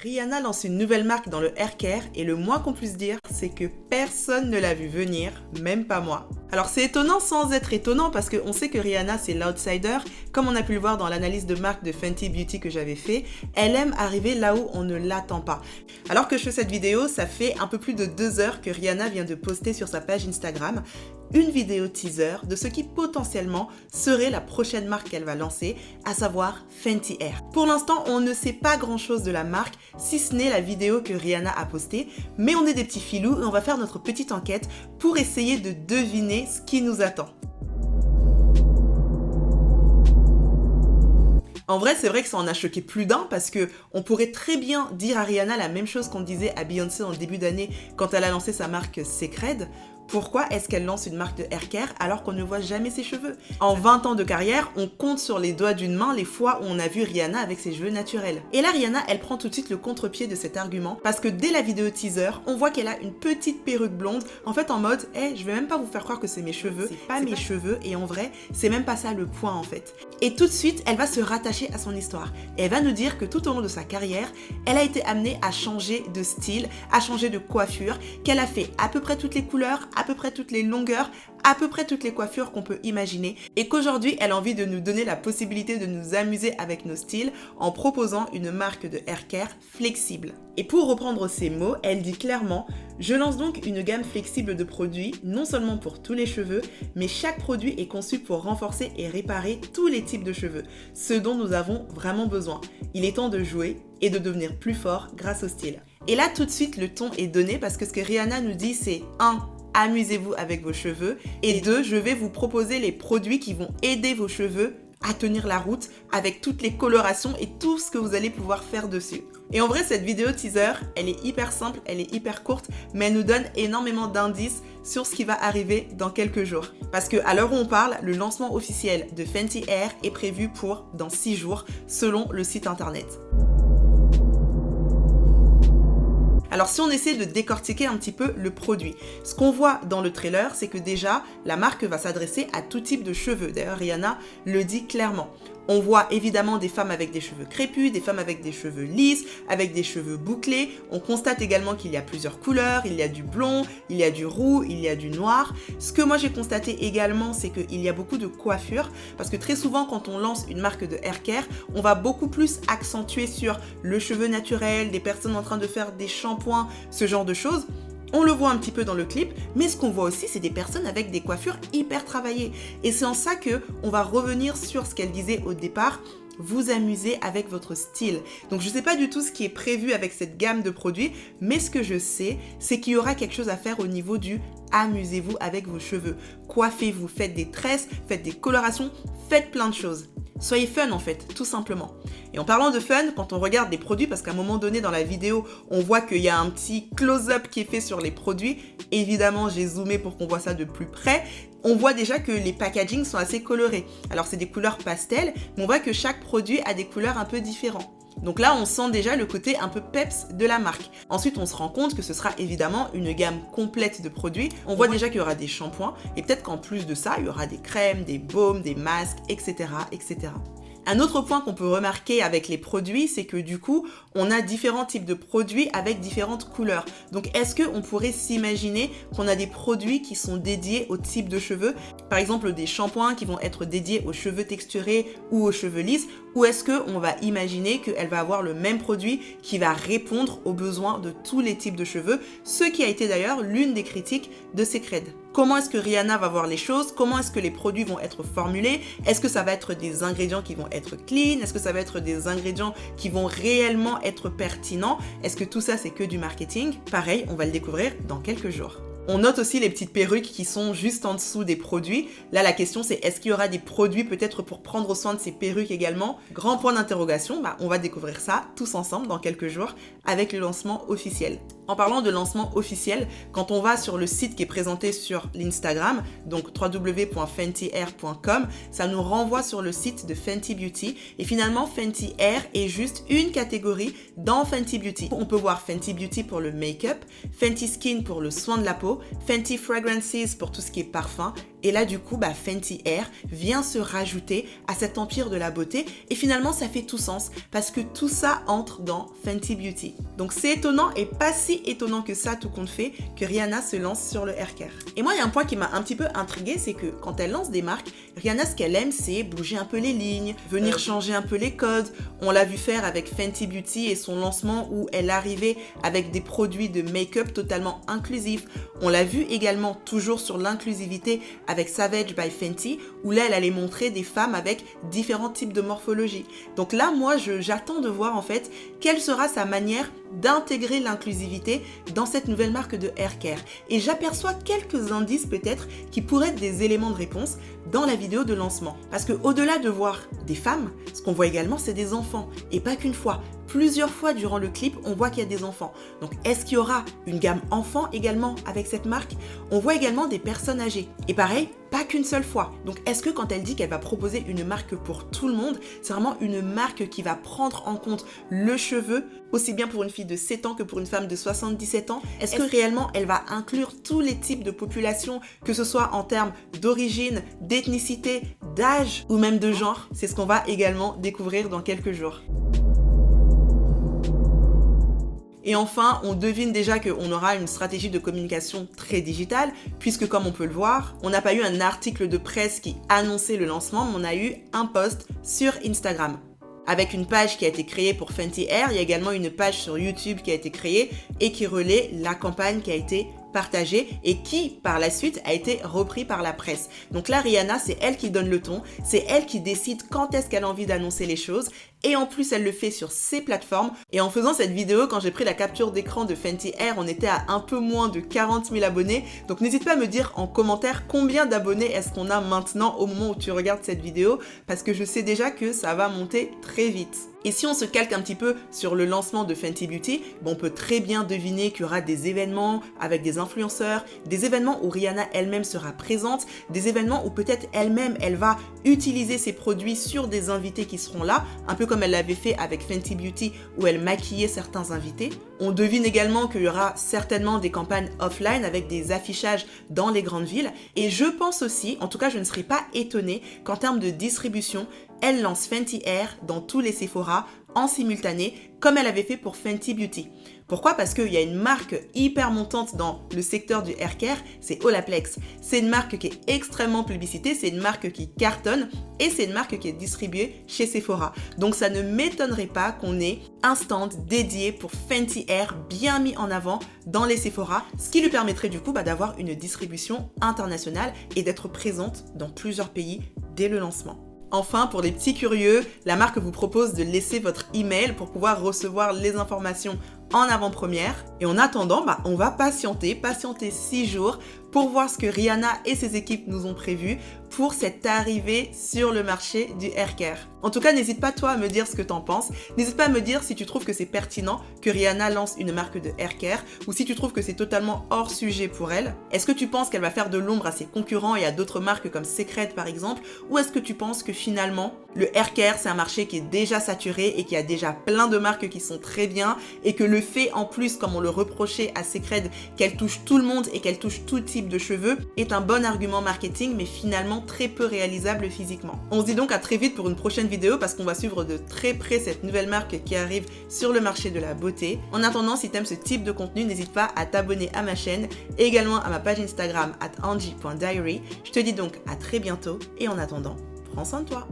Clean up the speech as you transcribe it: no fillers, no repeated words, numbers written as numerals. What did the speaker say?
Rihanna lance une nouvelle marque dans le haircare et le moins qu'on puisse dire, c'est que personne ne l'a vu venir, même pas moi. Alors c'est étonnant sans être étonnant parce qu'on sait que Rihanna c'est l'outsider, comme on a pu le voir dans l'analyse de marque de Fenty Beauty que j'avais fait, elle aime arriver là où on ne l'attend pas. Alors que je fais cette vidéo, ça fait un peu plus de 2 heures que Rihanna vient de poster sur sa page Instagram une vidéo teaser de ce qui potentiellement serait la prochaine marque qu'elle va lancer, à savoir Fenty Air. Pour l'instant, on ne sait pas grand chose de la marque, si ce n'est la vidéo que Rihanna a postée, mais on est des petits filous et on va faire notre petite enquête pour essayer de deviner ce qui nous attend. En vrai, c'est vrai que ça en a choqué plus d'un parce que on pourrait très bien dire à Rihanna la même chose qu'on disait à Beyoncé en début d'année quand elle a lancé sa marque Cécred. Pourquoi est-ce qu'elle lance une marque de haircare alors qu'on ne voit jamais ses cheveux? En 20 ans de carrière, on compte sur les doigts d'une main les fois où on a vu Rihanna avec ses cheveux naturels. Et là, Rihanna, elle prend tout de suite le contre-pied de cet argument parce que dès la vidéo teaser, on voit qu'elle a une petite perruque blonde, en fait en mode hey, je vais même pas vous faire croire que c'est mes cheveux, c'est pas mes cheveux, et en vrai, c'est même pas ça le point en fait. Et tout de suite, elle va se rattacher à son histoire. Et elle va nous dire que tout au long de sa carrière, elle a été amenée à changer de style, à changer de coiffure, qu'elle a fait à peu près toutes les couleurs, à peu près toutes les longueurs, à peu près toutes les coiffures qu'on peut imaginer, et qu'aujourd'hui, elle a envie de nous donner la possibilité de nous amuser avec nos styles en proposant une marque de haircare flexible. Et pour reprendre ces mots, elle dit clairement « Je lance donc une gamme flexible de produits, non seulement pour tous les cheveux, mais chaque produit est conçu pour renforcer et réparer tous les types de cheveux, ce dont nous avons vraiment besoin. Il est temps de jouer et de devenir plus fort grâce au style. » Et là, tout de suite, le ton est donné parce que ce que Rihanna nous dit, c'est 1. Amusez-vous avec vos cheveux, et 2. Je vais vous proposer les produits qui vont aider vos cheveux à tenir la route avec toutes les colorations et tout ce que vous allez pouvoir faire dessus. Et en vrai, cette vidéo teaser, elle est hyper simple, elle est hyper courte, mais elle nous donne énormément d'indices sur ce qui va arriver dans quelques jours. Parce qu'à l'heure où on parle, le lancement officiel de Fenty Air est prévu pour dans 6 jours, selon le site internet. Alors si on essaie de décortiquer un petit peu le produit, ce qu'on voit dans le trailer, c'est que déjà, la marque va s'adresser à tout type de cheveux. D'ailleurs, Rihanna le dit clairement. On voit évidemment des femmes avec des cheveux crépus, des femmes avec des cheveux lisses, avec des cheveux bouclés. On constate également qu'il y a plusieurs couleurs, il y a du blond, il y a du roux, il y a du noir. Ce que moi j'ai constaté également, c'est qu'il y a beaucoup de coiffures, parce que très souvent quand on lance une marque de haircare, on va beaucoup plus accentuer sur le cheveu naturel, des personnes en train de faire des shampoings, ce genre de choses. On le voit un petit peu dans le clip, mais ce qu'on voit aussi, c'est des personnes avec des coiffures hyper travaillées. Et c'est en ça qu'on va revenir sur ce qu'elle disait au départ, vous amuser avec votre style. Donc je ne sais pas du tout ce qui est prévu avec cette gamme de produits, mais ce que je sais, c'est qu'il y aura quelque chose à faire au niveau du amusez-vous avec vos cheveux. Coiffez-vous, faites des tresses, faites des colorations, faites plein de choses. Soyez fun en fait, tout simplement. Et en parlant de fun, quand on regarde les produits, parce qu'à un moment donné dans la vidéo, on voit qu'il y a un petit close-up qui est fait sur les produits. Évidemment, j'ai zoomé pour qu'on voit ça de plus près. On voit déjà que les packagings sont assez colorés. Alors c'est des couleurs pastel, mais on voit que chaque produit a des couleurs un peu différentes. Donc là, on sent déjà le côté un peu peps de la marque. Ensuite, on se rend compte que ce sera évidemment une gamme complète de produits. On voit déjà qu'il y aura des shampoings et peut-être qu'en plus de ça, il y aura des crèmes, des baumes, des masques, etc., etc. Un autre point qu'on peut remarquer avec les produits, c'est que du coup, on a différents types de produits avec différentes couleurs. Donc, est-ce qu'on pourrait s'imaginer qu'on a des produits qui sont dédiés au type de cheveux? Par exemple, des shampoings qui vont être dédiés aux cheveux texturés ou aux cheveux lisses? Ou est-ce qu'on va imaginer qu'elle va avoir le même produit qui va répondre aux besoins de tous les types de cheveux? Ce qui a été d'ailleurs l'une des critiques de Cécred. Comment est-ce que Rihanna va voir les choses? Comment est-ce que les produits vont être formulés? Est-ce que ça va être des ingrédients qui vont être clean? Est-ce que ça va être des ingrédients qui vont réellement être pertinents? Est-ce que tout ça, c'est que du marketing? Pareil, on va le découvrir dans quelques jours. On note aussi les petites perruques qui sont juste en dessous des produits. Là, la question, c'est est-ce qu'il y aura des produits peut-être pour prendre soin de ces perruques également? Grand point d'interrogation, on va découvrir ça tous ensemble dans quelques jours avec le lancement officiel. En parlant de lancement officiel, quand on va sur le site qui est présenté sur l'Instagram, donc www.fentyhair.com, ça nous renvoie sur le site de Fenty Beauty. Et finalement, Fenty Hair est juste une catégorie dans Fenty Beauty. On peut voir Fenty Beauty pour le make-up, Fenty Skin pour le soin de la peau, Fenty Fragrances pour tout ce qui est parfum. Et là, du coup, Fenty Hair vient se rajouter à cet empire de la beauté. Et finalement, ça fait tout sens parce que tout ça entre dans Fenty Beauty. Donc, c'est étonnant et pas si étonnant que ça, tout compte fait, que Rihanna se lance sur le haircare. Et moi, il y a un point qui m'a un petit peu intriguée, c'est que quand elle lance des marques, Rihanna, ce qu'elle aime, c'est bouger un peu les lignes, venir changer un peu les codes. On l'a vu faire avec Fenty Beauty et son lancement où elle arrivait avec des produits de make-up totalement inclusifs. On l'a vu également toujours sur l'inclusivité avec Savage by Fenty, où là, elle allait montrer des femmes avec différents types de morphologie. Donc là, moi, j'attends de voir en fait quelle sera sa manière d'intégrer l'inclusivité dans cette nouvelle marque de haircare. Et j'aperçois quelques indices peut-être qui pourraient être des éléments de réponse dans la vidéo de lancement. Parce que au-delà de voir des femmes, ce qu'on voit également, c'est des enfants. Et pas qu'une fois. Plusieurs fois durant le clip, on voit qu'il y a des enfants. Donc, est-ce qu'il y aura une gamme enfant également avec cette marque? On voit également des personnes âgées. Et pareil, pas qu'une seule fois. Donc, est-ce que quand elle dit qu'elle va proposer une marque pour tout le monde, c'est vraiment une marque qui va prendre en compte le cheveu, aussi bien pour une fille de 7 ans que pour une femme de 77 ans? Est-ce que réellement, elle va inclure tous les types de population, que ce soit en termes d'origine, d'ethnicité, d'âge ou même de genre? C'est ce qu'on va également découvrir dans quelques jours. Et enfin, on devine déjà qu'on aura une stratégie de communication très digitale, puisque comme on peut le voir, on n'a pas eu un article de presse qui annonçait le lancement, mais on a eu un post sur Instagram. Avec une page qui a été créée pour Fenty Hair, il y a également une page sur YouTube qui a été créée et qui relaie la campagne qui a été partagée et qui, par la suite, a été repris par la presse. Donc là, Rihanna, c'est elle qui donne le ton, c'est elle qui décide quand est-ce qu'elle a envie d'annoncer les choses et en plus, elle le fait sur ses plateformes. Et en faisant cette vidéo, quand j'ai pris la capture d'écran de Fenty Hair, on était à un peu moins de 40 000 abonnés. Donc n'hésite pas à me dire en commentaire combien d'abonnés est-ce qu'on a maintenant au moment où tu regardes cette vidéo, parce que je sais déjà que ça va monter très vite. Et si on se calque un petit peu sur le lancement de Fenty Beauty, on peut très bien deviner qu'il y aura des événements avec des influenceurs, des événements où Rihanna elle-même sera présente, des événements où peut-être elle-même, elle va utiliser ses produits sur des invités qui seront là, un peu comme elle l'avait fait avec Fenty Beauty où elle maquillait certains invités. On devine également qu'il y aura certainement des campagnes offline avec des affichages dans les grandes villes. Et je pense aussi, en tout cas je ne serais pas étonnée qu'en termes de distribution, elle lance Fenty Hair dans tous les Sephora en simultané, comme elle avait fait pour Fenty Beauty. Pourquoi? Parce qu'il y a une marque hyper montante dans le secteur du haircare, c'est Olaplex. C'est une marque qui est extrêmement publicitée, c'est une marque qui cartonne et c'est une marque qui est distribuée chez Sephora. Donc ça ne m'étonnerait pas qu'on ait un stand dédié pour Fenty Hair bien mis en avant dans les Sephora, ce qui lui permettrait du coup d'avoir une distribution internationale et d'être présente dans plusieurs pays dès le lancement. Enfin, pour les petits curieux, la marque vous propose de laisser votre email pour pouvoir recevoir les informations en avant-première. Et en attendant, on va patienter 6 jours pour voir ce que Rihanna et ses équipes nous ont prévu pour cette arrivée sur le marché du haircare. En tout cas, n'hésite pas toi à me dire ce que t'en penses. N'hésite pas à me dire si tu trouves que c'est pertinent que Rihanna lance une marque de haircare ou si tu trouves que c'est totalement hors sujet pour elle. Est-ce que tu penses qu'elle va faire de l'ombre à ses concurrents et à d'autres marques comme Secret par exemple, ou est-ce que tu penses que finalement le haircare c'est un marché qui est déjà saturé et qui a déjà plein de marques qui sont très bien et que le fait en plus, comme on le reprochait à Secret, qu'elle touche tout le monde et qu'elle touche tout type de cheveux est un bon argument marketing mais finalement très peu réalisable physiquement. On se dit donc à très vite pour une prochaine vidéo parce qu'on va suivre de très près cette nouvelle marque qui arrive sur le marché de la beauté. En attendant, si t'aimes ce type de contenu, n'hésite pas à t'abonner à ma chaîne et également à ma page Instagram @angie.diary. Je te dis donc à très bientôt et en attendant, prends soin de toi.